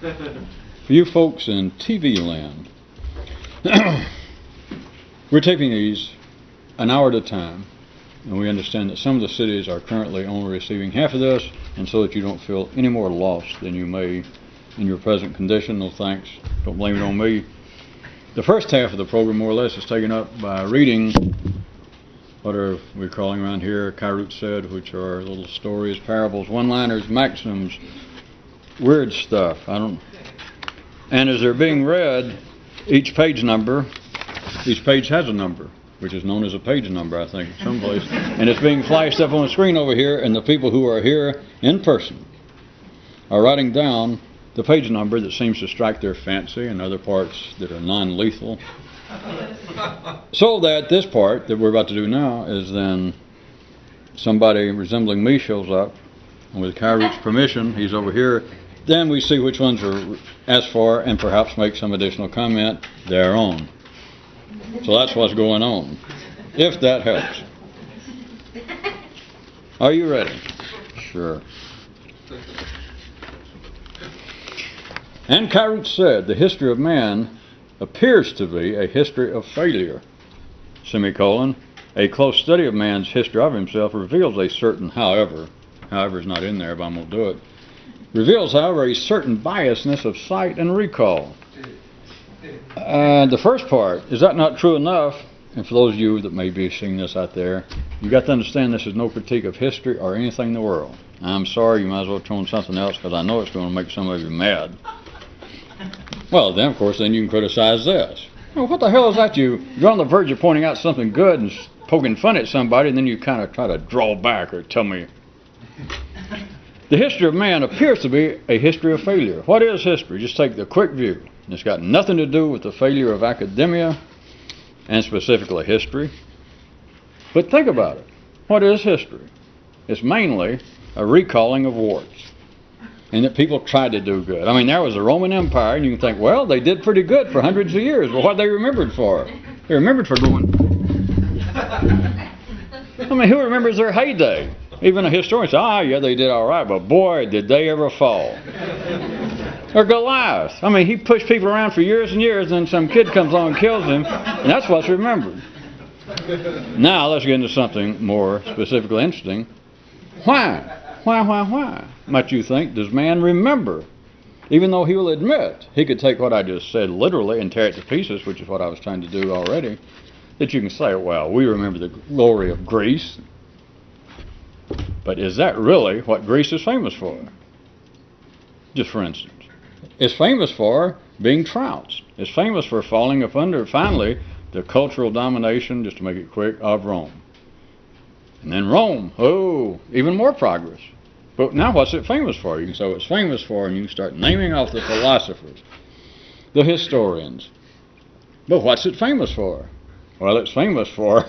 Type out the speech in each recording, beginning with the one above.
For you folks in TV land, we're taping these an hour at a time, and we understand that some of the cities are currently only receiving half of this, and so that you don't feel any more lost than you may in your present condition. No thanks, don't blame it on me. The first half of the program, more or less, is taken up by reading what are we calling around here Kyroots said, which are little stories, parables, one-liners, maxims, weird stuff. And as they're being read, each page has a number, which is known as a page number, I think, someplace. And it's being flashed up on the screen over here, and the people who are here in person are writing down the page number that seems to strike their fancy and other parts that are non-lethal. So that this part that we're about to do now is then somebody resembling me shows up, and with Kyroots' permission, he's over here. Then we see which ones are asked for and perhaps make some additional comment thereon. So that's what's going on, if that helps. Are you ready? Sure. And Kyroots said, the history of man appears to be a history of failure, semicolon. A close study of man's history of himself reveals a certain however is not in there, but I'm going to do it, reveals, however, a certain biasness of sight and recall. The first part, is that not true enough? And for those of you that may be seeing this out there, you got to understand this is no critique of history or anything in the world. I'm sorry, you might as well throw in something else because I know it's going to make some of you mad. Well, then, of course, then you can criticize this. Well, what the hell is that? You're on the verge of pointing out something good and poking fun at somebody, and then you kind of try to draw back or tell me. The history of man appears to be a history of failure. What is history? Just take the quick view. It's got nothing to do with the failure of academia, and specifically history. But think about it. What is history? It's mainly a recalling of warts. And that people tried to do good. I mean, there was the Roman Empire, and you can think, well, they did pretty good for hundreds of years. Well, what they remembered for? They remembered for going... I mean, who remembers their heyday? Even a historian says, yeah, they did all right, but boy, did they ever fall. Or Goliath. I mean, he pushed people around for years and years, and then some kid comes along and kills him, and that's what's remembered. Now, let's get into something more specifically interesting. Why? Why might you think, does man remember? Even though he will admit, he could take what I just said literally and tear it to pieces, which is what I was trying to do already, that you can say, well, we remember the glory of Greece. But is that really what Greece is famous for? Just for instance. It's famous for being trounced. It's famous for falling up under, finally, the cultural domination, just to make it quick, of Rome. And then Rome, even more progress. But now what's it famous for? You can say what it's famous for, and you can start naming off the philosophers, the historians. But what's it famous for? Well, it's famous for,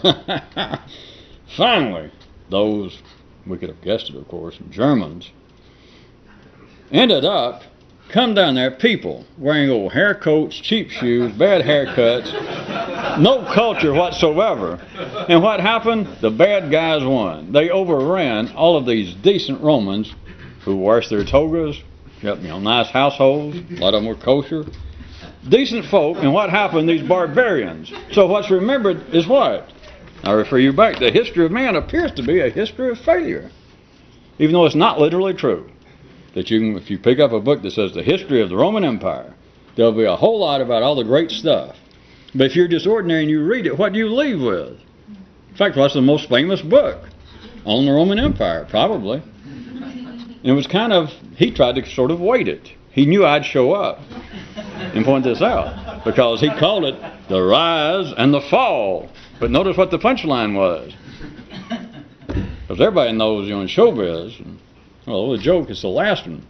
finally, those, we could have guessed it, of course, Germans, ended up, come down there, people wearing old hair coats, cheap shoes, bad haircuts, no culture whatsoever. And what happened? The bad guys won. They overran all of these decent Romans who washed their togas, nice households, a lot of them were kosher. Decent folk, and what happened? These barbarians. So what's remembered is what? I refer you back. The history of man appears to be a history of failure, even though it's not literally true. That you can, if you pick up a book that says the history of the Roman Empire, there'll be a whole lot about all the great stuff. But if you're just ordinary and you read it, what do you leave with? In fact, what's the most famous book on the Roman Empire? Probably. And it was kind of, he tried to sort of weight it. He knew I'd show up and point this out, because he called it the rise and the fall. But notice what the punchline was. Because everybody knows, in showbiz, well, the joke is the last one.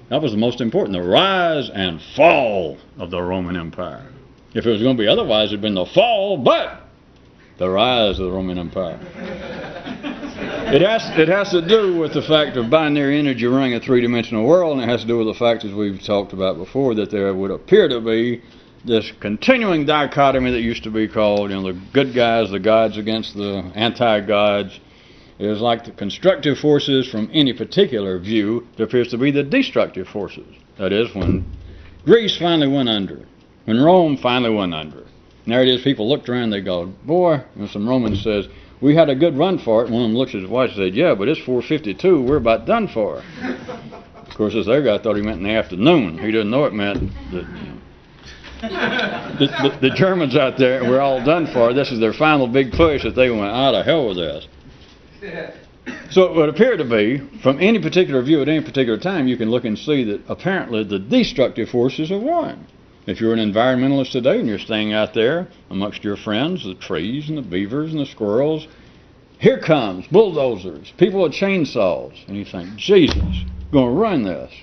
That was the most important, the rise and fall of the Roman Empire. If it was going to be otherwise, it'd been the fall, but the rise of the Roman Empire. It has to do with the fact of binary energy running a three-dimensional world, and it has to do with the fact, as we've talked about before, that there would appear to be this continuing dichotomy that used to be called, the good guys, the gods against the anti-gods. It is like the constructive forces from any particular view. There appears to be the destructive forces. That is, when Greece finally went under, when Rome finally went under. And there it is, people looked around, they go, boy, and some Roman says, we had a good run for it. One of them looks at his watch and said, yeah, but it's 4:52, we're about done for. Of course, this other guy thought he meant in the afternoon. He didn't know it meant that the Germans out there were all done for. This is their final big push, that they went, out of hell with this. So it would appear to be, from any particular view at any particular time, you can look and see that apparently the destructive forces have won. If you're an environmentalist today and you're staying out there amongst your friends, the trees and the beavers and the squirrels, here comes bulldozers, people with chainsaws, and you think, Jesus, going to run this.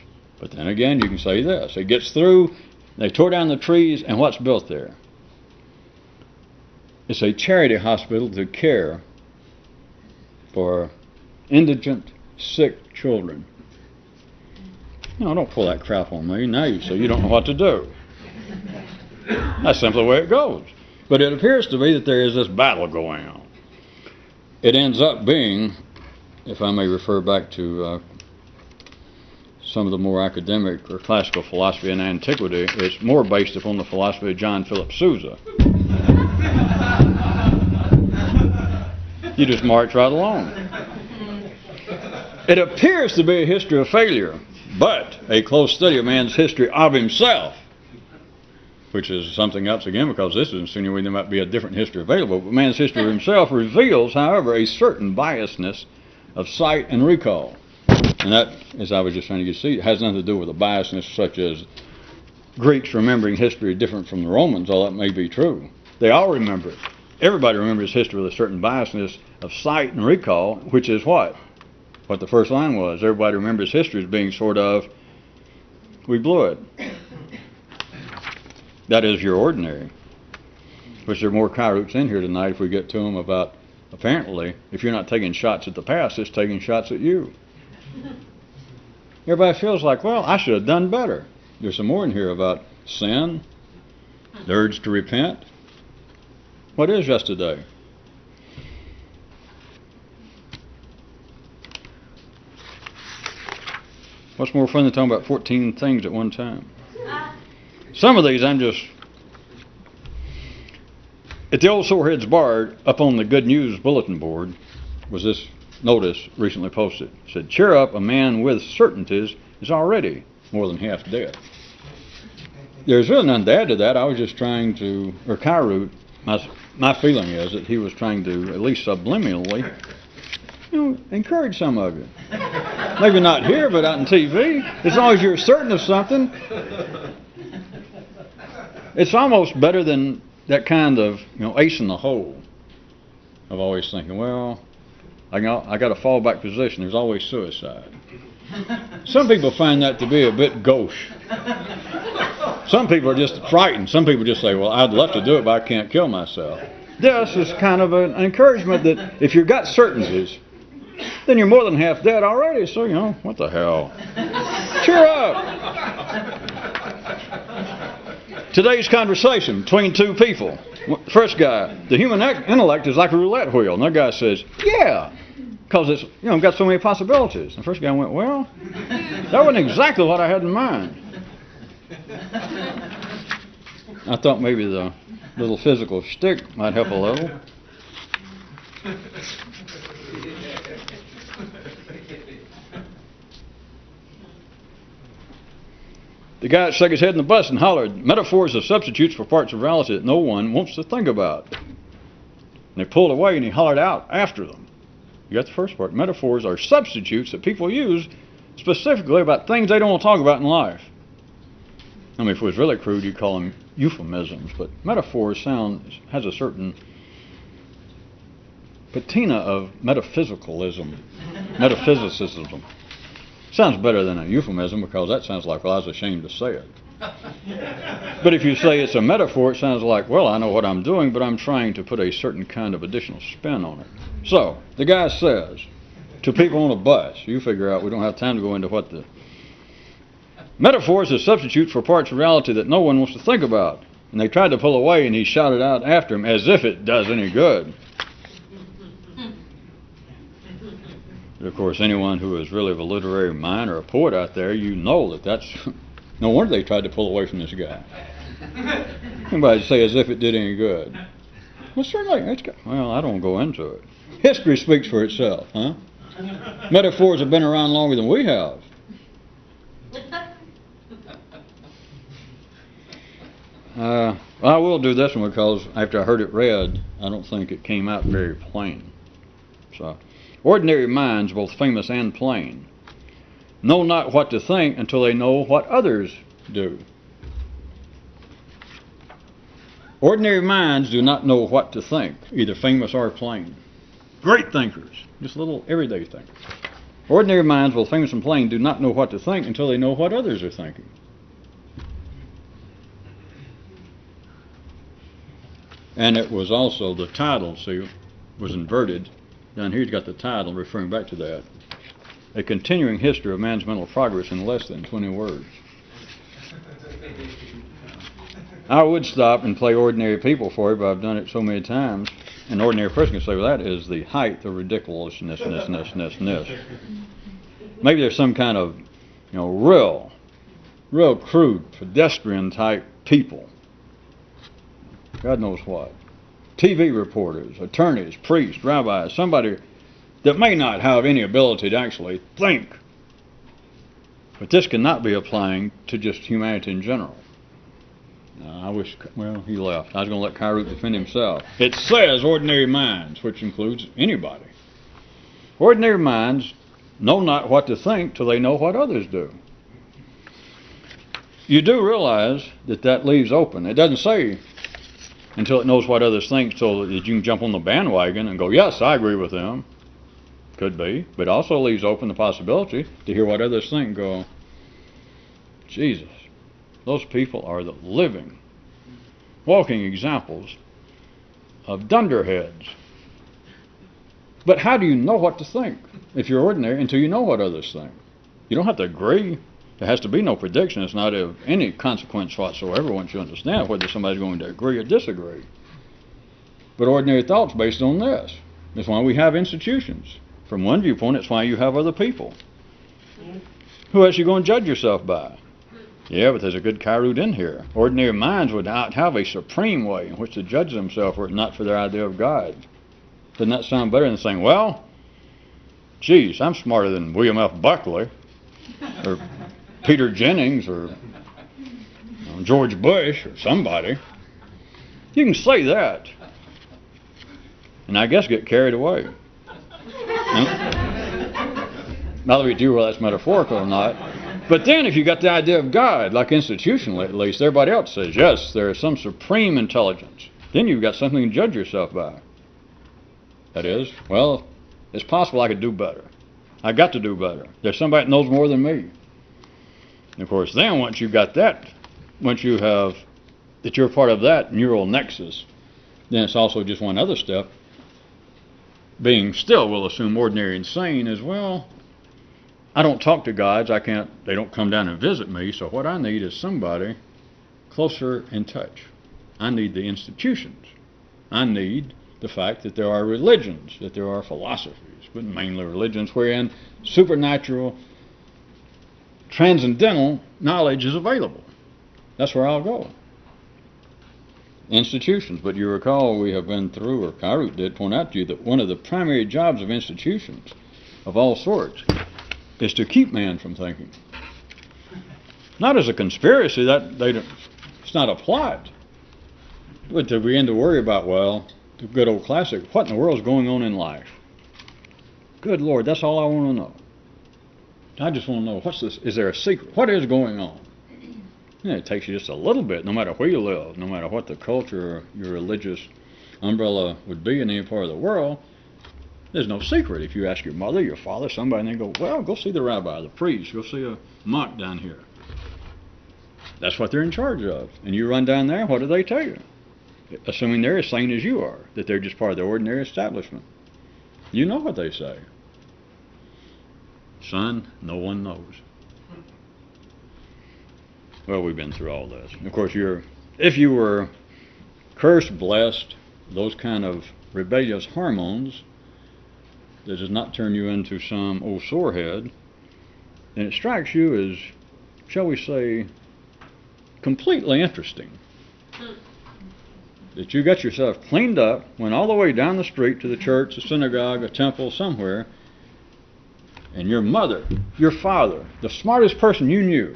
But then again, you can say this. It gets through, they tore down the trees, and what's built there? It's a charity hospital to care for indigent, sick children. You know, don't pull that crap on me. Now you say you don't know what to do. That's simply the way it goes. But it appears to be that there is this battle going on. It ends up being, if I may refer back to some of the more academic or classical philosophy in antiquity, it's more based upon the philosophy of John Philip Sousa. You just march right along. It appears to be a history of failure, but a close study of man's history of himself, which is something else again, because this is insinuating there might be a different history available, but man's history of himself reveals, however, a certain biasness of sight and recall. And that, as I was just trying to get to see, has nothing to do with a biasness such as Greeks remembering history different from the Romans, although that may be true. They all remember it. Everybody remembers history with a certain biasness of sight and recall, which is what? What the first line was. Everybody remembers history as being sort of, we blew it. That is your ordinary. Which there are more Kyroots in here tonight if we get to them about, apparently, if you're not taking shots at the past, it's taking shots at you. Everybody feels like, well, I should have done better. There's some more in here about sin, the urge to repent. What is yesterday? What's more fun than talking about 14 things at one time? Some of these I'm just... At the old Soreheads Bar, up on the Good News bulletin board, was this notice recently posted. It said, cheer up, a man with certainties is already more than half dead. There's really nothing to add to that. I was just trying to, or Kyroot, my feeling is that he was trying to, at least subliminally, encourage some of you. Maybe not here, but out on TV. As long as you're certain of something, it's almost better than that kind of, ace in the hole of always thinking, well, I got a fallback position. There's always suicide. Some people find that to be a bit gauche. Some people are just frightened. Some people just say, well, I'd love to do it, but I can't kill myself. This is kind of an encouragement that if you've got certainties, then you're more than half dead already. So, what the hell? Cheer up. Today's conversation between two people. First guy, the human intellect is like a roulette wheel. Another guy says, yeah, because it's, got so many possibilities. The first guy went, well, that wasn't exactly what I had in mind. I thought maybe the little physical shtick might help a little. The guy stuck his head in the bus and hollered, metaphors are substitutes for parts of reality that no one wants to think about. And they pulled away and he hollered out after them. You got the first part. Metaphors are substitutes that people use specifically about things they don't want to talk about in life. I mean, if it was really crude, you'd call them euphemisms, but metaphors has a certain patina of metaphysicism. Sounds better than a euphemism because that sounds like, well, I was ashamed to say it. But if you say it's a metaphor, it sounds like, well, I know what I'm doing, but I'm trying to put a certain kind of additional spin on it. So, the guy says to people on a bus, you figure out, we don't have time to go into what the... Metaphors are substitutes for parts of reality that no one wants to think about. And they tried to pull away and he shouted out after him as if it does any good. But of course, anyone who is really of a literary mind or a poet out there, you know that that's No wonder they tried to pull away from this guy. Somebody say as if it did any good. Well, certainly, well, I don't go into it. History speaks for itself, huh? Metaphors have been around longer than we have. I will do this one because after I heard it read, I don't think it came out very plain. So, ordinary minds, both famous and plain, know not what to think until they know what others do. Ordinary minds do not know what to think, either famous or plain. Great thinkers, just little everyday thinkers. Ordinary minds, both famous and plain, do not know what to think until they know what others are thinking. And it was also the title, see, was inverted. Down here, he's got the title referring back to that. A continuing history of man's mental progress in less than 20 words. I would stop and play ordinary people for you, but I've done it so many times. An ordinary person can say, well, that is the height of ridiculousness. Maybe there's some kind of, real crude, pedestrian type people. God knows what. TV reporters, attorneys, priests, rabbis, somebody that may not have any ability to actually think. But this cannot be applying to just humanity in general. I wish, he left. I was going to let Kyroots defend himself. It says ordinary minds, which includes anybody. Ordinary minds know not what to think till they know what others do. You do realize that leaves open. It doesn't say until it knows what others think so that you can jump on the bandwagon and go, yes, I agree with them. Could be. But also leaves open the possibility to hear what others think and go, Jesus, those people are the living, walking examples of dunderheads. But how do you know what to think if you're ordinary until you know what others think? You don't have to agree. There has to be no prediction. It's not of any consequence whatsoever once you understand whether somebody's going to agree or disagree. But ordinary thought's based on this. That's why we have institutions. From one viewpoint, it's why you have other people. Who else are you going to judge yourself by? Yeah, but there's a good Kyroot in here. Ordinary minds would not have a supreme way in which to judge themselves were it not for their idea of God. Doesn't that sound better than saying, well, geez, I'm smarter than William F. Buckley, or Peter Jennings, or George Bush, or somebody. You can say that, and I guess get carried away. Not that we do whether that's metaphorical or not. But then if you got the idea of God, like institutionally at least, everybody else says, yes, there is some supreme intelligence. Then you've got something to judge yourself by. That is, well, it's possible I could do better. I got to do better. There's somebody that knows more than me. And of course, then once you've got that, once you have that you're part of that neural nexus, then it's also just one other step. Being still, we'll assume, ordinary and sane as well. I don't talk to gods. They don't come down and visit me. So what I need is somebody closer in touch. I need the institutions. I need the fact that there are religions, that there are philosophies, but mainly religions wherein supernatural, transcendental knowledge is available. That's where I'll go. Institutions. But you recall we have been through, or Kyroots did point out to you, that one of the primary jobs of institutions of all sorts is to keep man from thinking. Not as a conspiracy, it's not a plot. But to begin to worry about, well, the good old classic, what in the world is going on in life? Good Lord, that's all I want to know. I just want to know, what's this? Is there a secret? What is going on? And it takes you just a little bit, no matter where you live, no matter what the culture or your religious umbrella would be in any part of the world. There's no secret. If you ask your mother, your father, somebody, and they go, well, go see the rabbi, the priest, go see a monk down here. That's what they're in charge of. And you run down there, what do they tell you? Assuming they're as sane as you are, that they're just part of the ordinary establishment. You know what they say. Son, no one knows. Well, we've been through all this. Of course, if you were cursed, blessed, those kind of rebellious hormones, that does not turn you into some old sorehead, then it strikes you as, shall we say, completely interesting that you got yourself cleaned up, went all the way down the street to the church, a synagogue, a temple, somewhere, and your mother, your father, the smartest person you knew,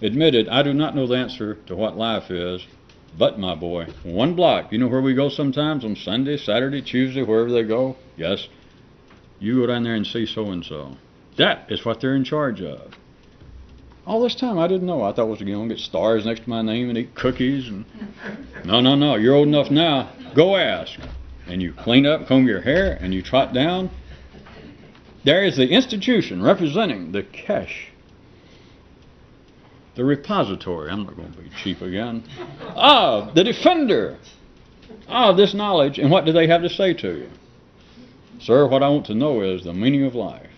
admitted, I do not know the answer to what life is, but, my boy, one block. You know where we go sometimes on Sunday, Saturday, Tuesday, wherever they go? Yes. You go down there and see so-and-so. That is what they're in charge of. All this time I didn't know. I thought I was going to get stars next to my name and eat cookies. And no. You're old enough now. Go ask. And you clean up, comb your hair, and you trot down. There is the institution representing the cache, the repository. I'm not going to be cheap again. The defender of this knowledge. And what do they have to say to you? Sir, what I want to know is the meaning of life.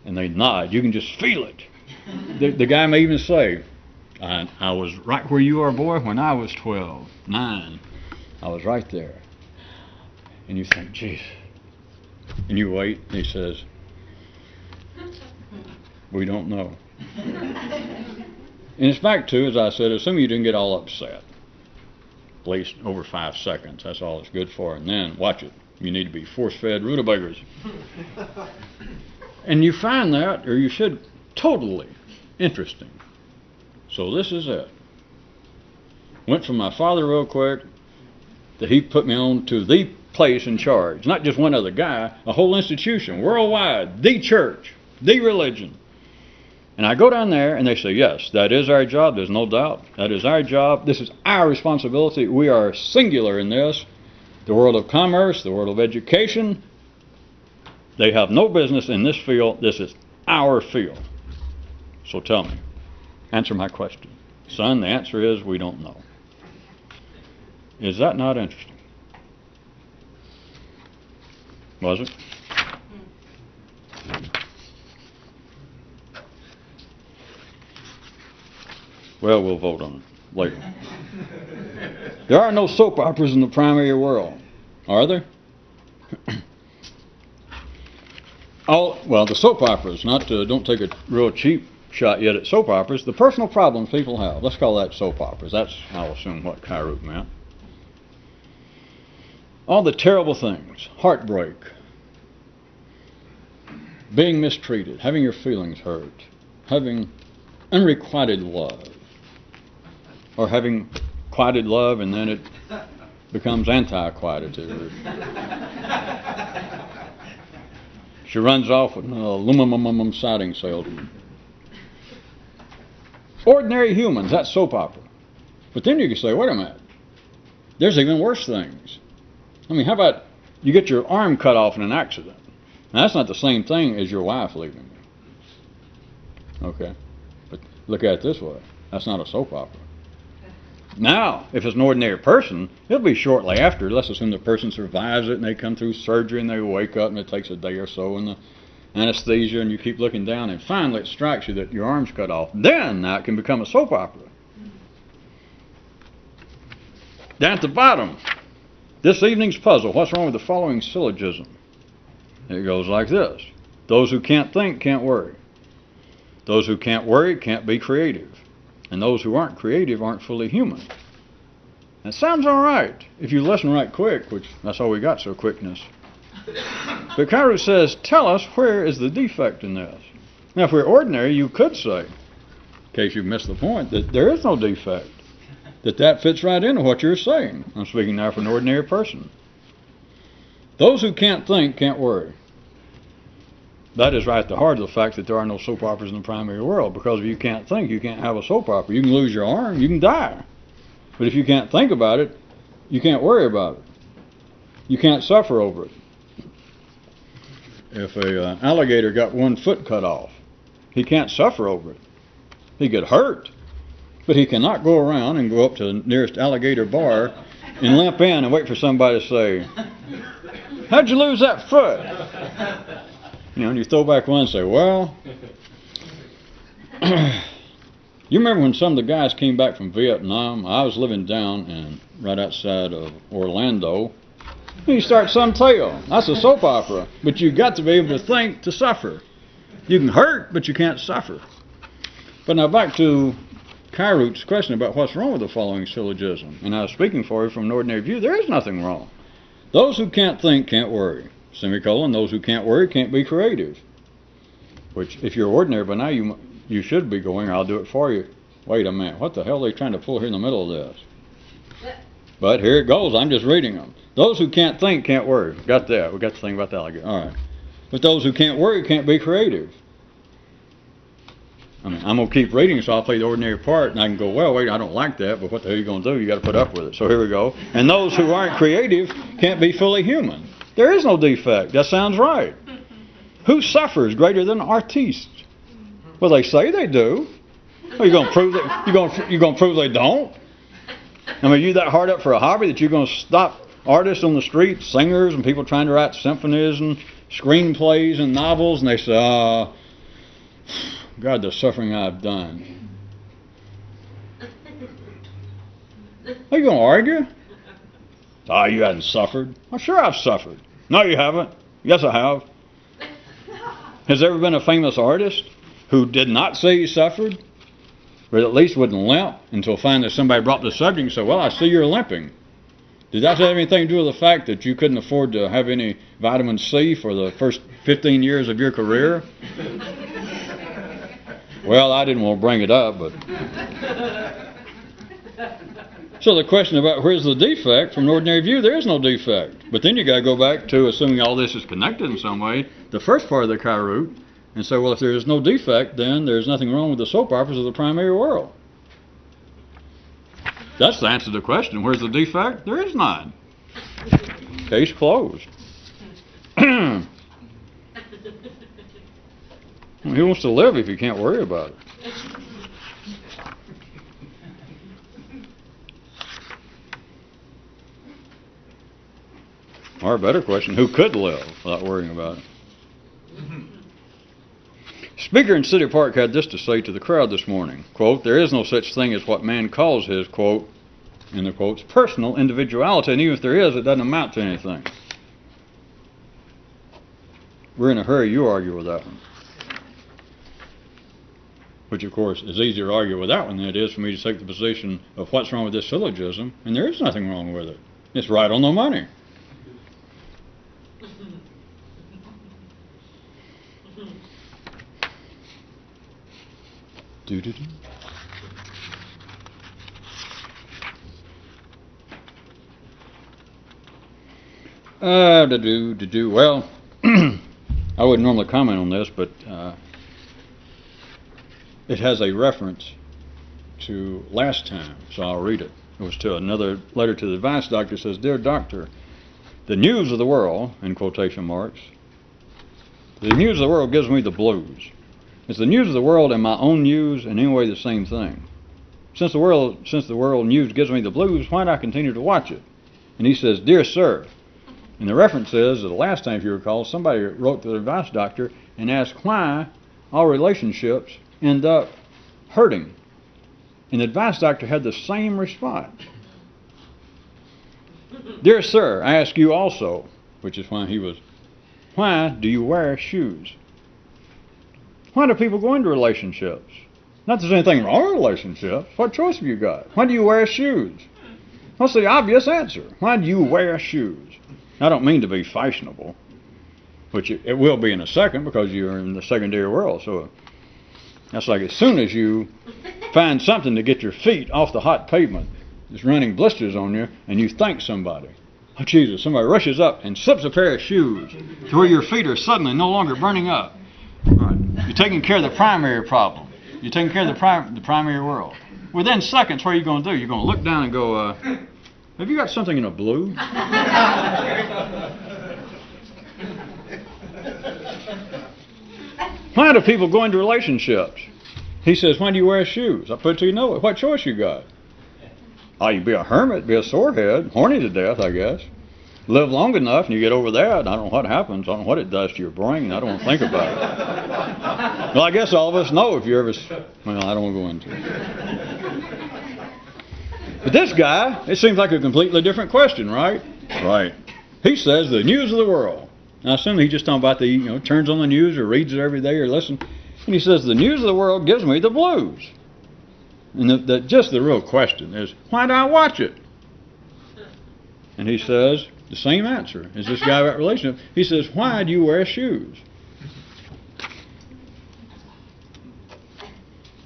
And they nod. You can just feel it. The guy may even say, I was right where you are, boy, when I was 12, 9. I was right there. And you think, geez. And you wait, and he says, we don't know. And it's back to, as I said, some of you didn't get all upset. At least over 5 seconds. That's all it's good for. And then, watch it. You need to be force-fed rutabagas. And you find that, or you should, totally interesting. So this is it. Went from my father real quick, that he put me on to the place in charge. Not just one other guy, a whole institution, worldwide, the church, the religion. And I go down there and they say, yes, that is our job, there's no doubt. That is our job, this is our responsibility, we are singular in this. The world of commerce, the world of education, they have no business in this field, this is our field. So tell me, answer my question. Son, the answer is we don't know. Is that not interesting? Was it? Well, we'll vote on it later. There are no soap operas in the primary world, are there? Well, the soap operas, don't take a real cheap shot yet at soap operas, the personal problems people have. Let's call that soap operas. That's, I'll assume, what Kyroots meant. All the terrible things, heartbreak, being mistreated, having your feelings hurt, having unrequited love, or having quieted love and then it becomes anti-quieted. She runs off with an aluminum siding salesman. Ordinary humans, that's soap opera. But then you can say, wait a minute, there's even worse things. I mean, how about you get your arm cut off in an accident? Now, that's not the same thing as your wife leaving you. Okay? But look at it this way. That's not a soap opera. Now, if it's an ordinary person, it'll be shortly after. Let's assume the person survives it and they come through surgery and they wake up and it takes a day or so and the anesthesia and you keep looking down and finally it strikes you that your arm's cut off. Then now it can become a soap opera. Down at the bottom, this evening's puzzle. What's wrong with the following syllogism? It goes like this. Those who can't think can't worry. Those who can't worry can't be creative. And those who aren't creative aren't fully human. That sounds all right if you listen right quick, which that's all we got, so quickness. But Kyroots says, tell us where is the defect in this. Now, if we're ordinary, you could say, in case you've missed the point, that there is no defect. That fits right into what you're saying. I'm speaking now for an ordinary person. Those who can't think can't worry. That is right at the heart of the fact that there are no soap operas in the primary world. Because if you can't think, you can't have a soap opera. You can lose your arm, you can die. But if you can't think about it, you can't worry about it. You can't suffer over it. If an alligator got one foot cut off, he can't suffer over it. He get hurt, but he cannot go around and go up to the nearest alligator bar and limp in and wait for somebody to say, how'd you lose that foot? You know, and you throw back one and say, well, you remember when some of the guys came back from Vietnam? I was living down right outside of Orlando. You start some tale. That's a soap opera. But you've got to be able to think to suffer. You can hurt, but you can't suffer. But now back to Kyroots' question about what's wrong with the following syllogism. And I was speaking for you from an ordinary view. There is nothing wrong. Those who can't think can't worry. Semicolon, those who can't worry can't be creative. Which, if you're ordinary by now, you should be going, I'll do it for you. Wait a minute, what the hell are they trying to pull here in the middle of this? But here it goes, I'm just reading them. Those who can't think can't worry. Got that, we got the thing about the alligator. All right. But those who can't worry can't be creative. I mean, I'm going to keep reading, so I'll play the ordinary part, and I can go, well, wait, I don't like that, but what the hell are you going to do? You got to put up with it. So here we go. And those who aren't creative can't be fully human. There is no defect. That sounds right. Who suffers greater than artists? Well, they say they do. Well, you going to prove that? You going to prove they don't? I mean, you that hard up for a hobby that you're going to stop artists on the street, singers, and people trying to write symphonies and screenplays and novels, and they say, God, the suffering I've done. Are you going to argue? You hadn't suffered. Well, sure I've suffered. No, you haven't. Yes, I have. Has there ever been a famous artist who did not say he suffered, but at least wouldn't limp until finally somebody brought the subject and said, well, I see you're limping. Did that have anything to do with the fact that you couldn't afford to have any vitamin C for the first 15 years of your career? Well, I didn't want to bring it up, but... So the question about where's the defect, from an ordinary view, there is no defect. But then you got to go back to, assuming all this is connected in some way, the first part of the Kyroot, and say, well, if there is no defect, then there's nothing wrong with the soap operas of the primary world. That's the answer to the question. Where's the defect? There is none. Case closed. Who wants to live if you can't worry about it? Or a better question, who could live without worrying about it? Speaker in City Park had this to say to the crowd this morning, quote, there is no such thing as what man calls his, quote, in the quotes, personal individuality, and even if there is, it doesn't amount to anything. We're in a hurry, you argue with that one. Which, of course, is easier to argue with that one than it is for me to take the position of what's wrong with this syllogism, and there is nothing wrong with it. It's right on the money. Do-do-do. Well, I wouldn't normally comment on this, but it has a reference to last time, so I'll read it. It was to another letter to the advice doctor. It says, Dear Doctor, the news of the world, in quotation marks, the news of the world gives me the blues. Is the news of the world and my own news in any way the same thing? Since the world news gives me the blues, why do I continue to watch it? And he says, Dear Sir, and the reference is that the last time, if you recall, somebody wrote to the advice doctor and asked why all relationships end up hurting. And the advice doctor had the same response. Dear Sir, I ask you also, which is why do you wear shoes? Why do people go into relationships? Not that there's anything wrong with relationships. What choice have you got? Why do you wear shoes? What's the obvious answer? Why do you wear shoes? I don't mean to be fashionable, which it will be in a second because you're in the secondary world. So that's like as soon as you find something to get your feet off the hot pavement, it's running blisters on you, and you thank somebody. Oh, Jesus, somebody rushes up and slips a pair of shoes to where your feet are suddenly no longer burning up. All right. You're taking care of the primary problem. You're taking care of the primary world. Within seconds, what are you going to do? You're going to look down and go, have you got something in a blue? Why do people go into relationships? He says, why do you wear shoes? I put it to you, no. What choice you got? Oh, you be a hermit, be a sorehead, horny to death, I guess. Live long enough and you get over that, I don't know what happens. I don't know what it does to your brain. I don't want to think about it. Well, I guess all of us know if you ever... Well, I don't want to go into it. But this guy, it seems like a completely different question, right? Right. He says the news of the world. Now, I assume he's just talking about the, turns on the news or reads it every day or listens. And he says, the news of the world gives me the blues. And just the real question is, why do I watch it? And he says, the same answer as this guy about relationship. He says, why do you wear shoes?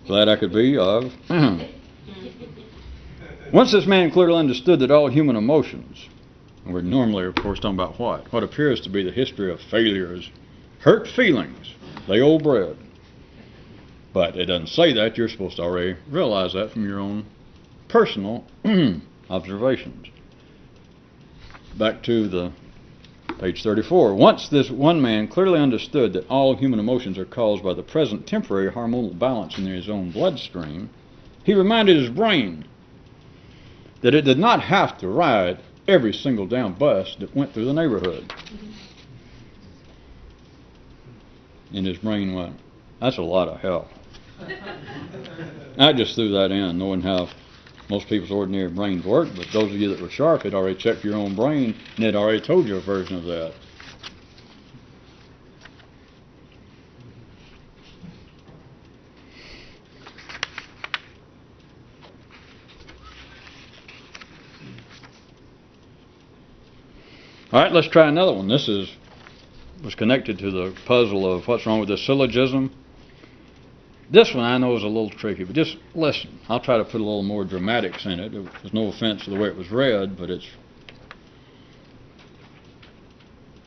Glad I could be of. Once this man clearly understood that all human emotions, and we're normally, of course, talking about what appears to be the history of failures, hurt feelings, lay old bread. But it doesn't say that. You're supposed to already realize that from your own personal observations. Back to the page 34. Once this one man clearly understood that all human emotions are caused by the present temporary hormonal balance in his own bloodstream, he reminded his brain that it did not have to ride every single damn bus that went through the neighborhood. And his brain went, that's a lot of help. I just threw that in, knowing how most people's ordinary brains work, but those of you that were sharp had already checked your own brain and had already told you a version of that. All right, let's try another one. This was connected to the puzzle of what's wrong with the syllogism. This one I know is a little tricky, but just listen. I'll try to put a little more dramatics in it. There's no offense to the way it was read, but it's...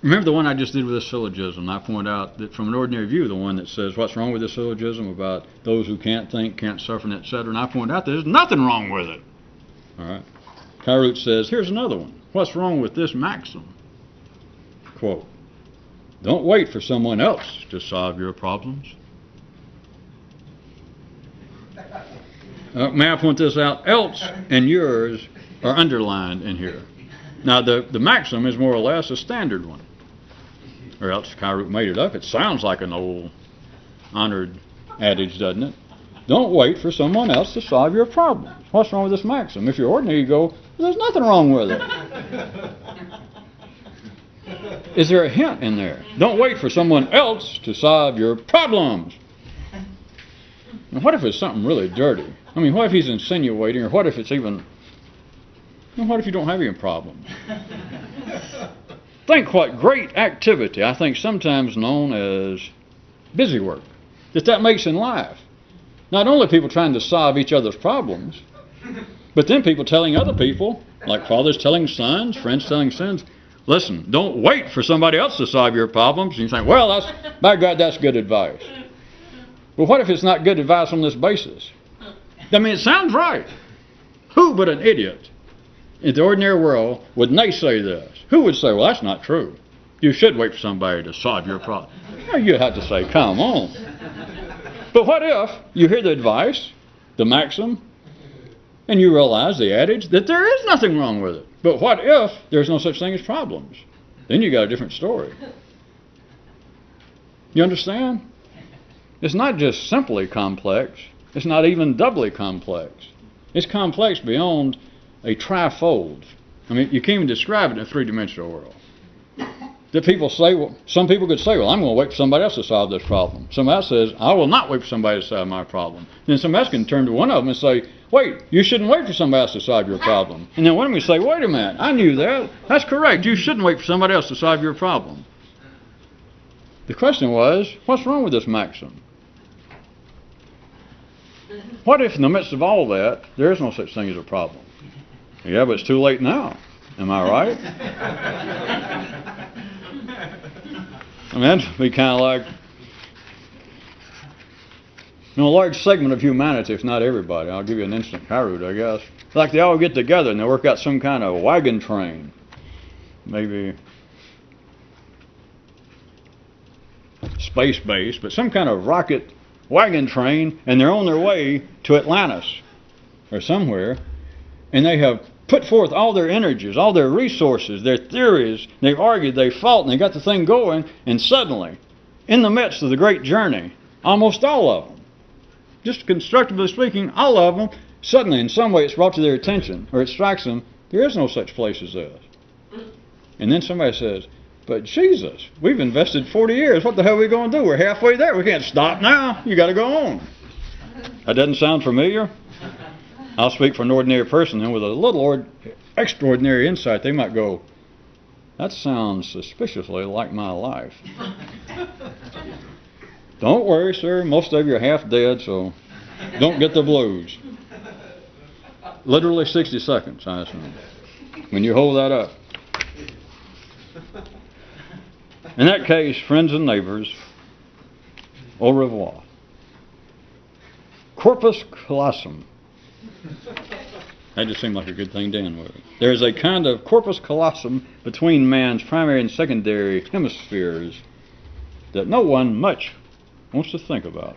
Remember the one I just did with the syllogism? I point out that from an ordinary view, the one that says, what's wrong with the syllogism about those who can't think, can't suffer, etc., and I point out there's nothing wrong with it. All right. Kyroots says, here's another one. What's wrong with this maxim? Quote, don't wait for someone else to solve your problems. May I point this out? Else and yours are underlined in here. Now, the maxim is more or less a standard one. Or else Kyroot made it up. It sounds like an old honored adage, doesn't it? Don't wait for someone else to solve your problems. What's wrong with this maxim? If you're ordinary, you go, there's nothing wrong with it. Is there a hint in there? Don't wait for someone else to solve your problems. And what if it's something really dirty? I mean, what if he's insinuating, or what if it's even, what if you don't have any problems? Think what great activity, I think sometimes known as busy work, that makes in life. Not only people trying to solve each other's problems, but then people telling other people, like fathers telling sons, friends telling sons, listen, don't wait for somebody else to solve your problems. And you think, well, by God, that's good advice. But what if it's not good advice on this basis? I mean, it sounds right. Who but an idiot in the ordinary world would naysay this? Who would say, well, that's not true. You should wait for somebody to solve your problem. Well, you'd have to say, come on. But what if you hear the advice, the maxim, and you realize the adage that there is nothing wrong with it? But what if there's no such thing as problems? Then you got a different story. You understand? It's not just simply complex. It's not even doubly complex. It's complex beyond a trifold. I mean, you can't even describe it in a three-dimensional world. That people say, well, some people could say, well, I'm going to wait for somebody else to solve this problem. Somebody else says, I will not wait for somebody to solve my problem. Then somebody else can turn to one of them and say, wait, you shouldn't wait for somebody else to solve your problem. And then one of them say, wait a minute, I knew that. That's correct. You shouldn't wait for somebody else to solve your problem. The question was, what's wrong with this maxim? What if in the midst of all that, there is no such thing as a problem? Yeah, but it's too late now. Am I right? I mean, that'd be kind of like, a large segment of humanity, if not everybody. I'll give you an instant Kyroot, I guess. Like they all get together and they work out some kind of wagon train. Maybe space-based, but some kind of rocket wagon train, and they're on their way to Atlantis or somewhere, and they have put forth all their energies, all their resources, their theories. They've argued, they've fought, and they got the thing going, and suddenly, in the midst of the great journey, almost all of them, just constructively speaking, all of them, suddenly in some way it's brought to their attention, or it strikes them, there is no such place as this. And then somebody says, but Jesus, we've invested 40 years. What the hell are we going to do? We're halfway there. We can't stop now. You got to go on. That doesn't sound familiar? I'll speak for an ordinary person, and with a little extraordinary insight, they might go, that sounds suspiciously like my life. Don't worry, sir. Most of you are half dead, so don't get the blues. Literally 60 seconds, I assume, when you hold that up. In that case, friends and neighbors, au revoir. Corpus callosum. That just seemed like a good thing to end with. There is a kind of corpus callosum between man's primary and secondary hemispheres that no one much wants to think about.